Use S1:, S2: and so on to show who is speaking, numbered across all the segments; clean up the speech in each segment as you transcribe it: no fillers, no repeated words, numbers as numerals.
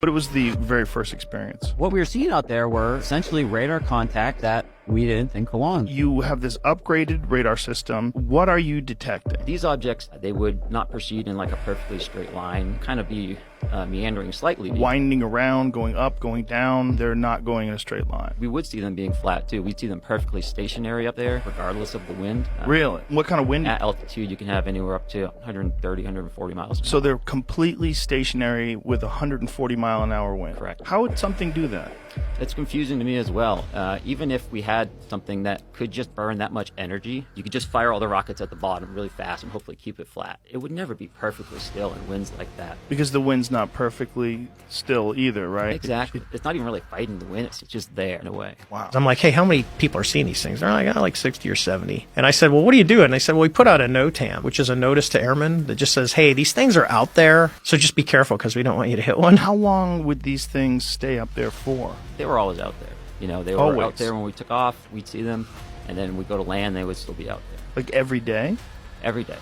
S1: But it was the very first experience.
S2: What we were seeing out there were essentially radar contact that we didn't think belonged.
S1: You have this upgraded radar system. What are you detecting?
S2: These objects, they would not proceed in like a perfectly straight line, kind of be meandering slightly.
S1: Winding around, going up, going down. They're not going in a straight line.
S2: We would see them being flat too. We'd see them perfectly stationary up there, regardless of the wind.
S1: Really? What kind of wind?
S2: At altitude, you can have anywhere up to 130, 140 miles.
S1: So they're completely stationary with 140 mile an hour wind.
S2: Correct.
S1: How would something do that?
S2: It's confusing to me as well. Even if we had something that could just burn that much energy, you could just fire all the rockets at the bottom really fast and hopefully keep it flat. It would never be perfectly still in winds like that.
S1: Because the wind's not perfectly still either, right?
S2: Exactly. It's not even really fighting the wind. It's just there in a way.
S1: Wow.
S3: I'm like, hey, how many people are seeing these things? They're like, oh, like 60 or 70. And I said, well, what do you do? And they said, well, we put out a NOTAM, which is a notice to airmen that just says, hey, these things are out there, so just be careful because we don't want you to hit one.
S1: How long would these things stay up there for?
S2: They were always out there. You know, they were
S1: Always.
S2: out there when we took off. We'd see them, and then we'd go to land. They would still be out there.
S1: Like every day?
S2: Every day.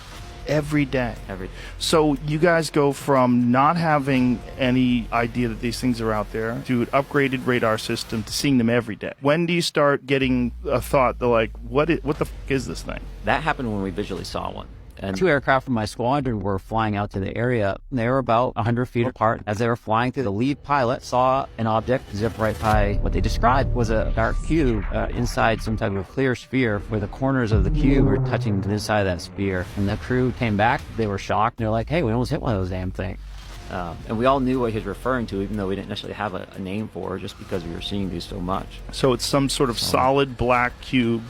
S1: Every day.
S2: Every day.
S1: So you guys go from not having any idea that these things are out there to an upgraded radar system to seeing them every day. When do you start getting a thought that like, what the f is this thing?
S2: That happened when we visually saw one. And 2 aircraft from my squadron were flying out to the area. They were about 100 feet apart. As they were flying through, the lead pilot saw an object zip right by what they described was a dark cube inside some type of clear sphere where the corners of the cube were touching the inside of that sphere. And the crew came back. They were shocked. They're like, hey, we almost hit one of those damn things. And we all knew what he was referring to, even though we didn't necessarily have a name for it, just because we were seeing these so much.
S1: So it's some sort of solid black cube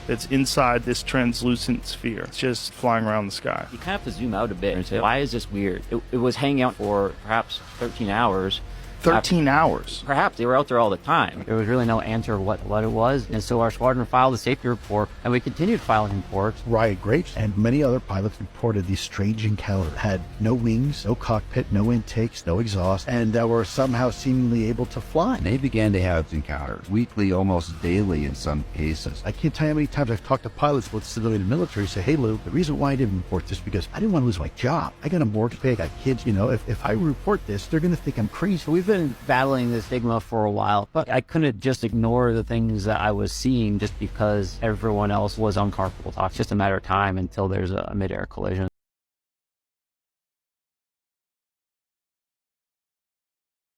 S1: that's inside this translucent sphere. It's just flying around the sky.
S2: You kind of have to zoom out a bit and say, why is this weird? It was hanging out for perhaps 13 hours.
S1: 13 hours?
S2: Perhaps. They were out there all the time. There was really no answer what it was. And so our squadron filed a safety report, and we continued filing reports.
S4: Riot Grapes and many other pilots reported these strange encounters. Had no wings, no cockpit, no intakes, no exhaust, and were somehow seemingly able to fly.
S5: They began to have encounters weekly, almost daily in some cases.
S4: I can't tell you how many times I've talked to pilots, both civilian and military, say, hey, Lou, the reason why I didn't report this because I didn't want to lose my job. I got a mortgage to pay, I got kids, you know, if I report this, they're going to think I'm crazy.
S2: So we've been battling this stigma for a while, but I couldn't just ignore the things that I was seeing just because everyone else was uncomfortable talk. It's just a matter of time until there's a mid-air collision.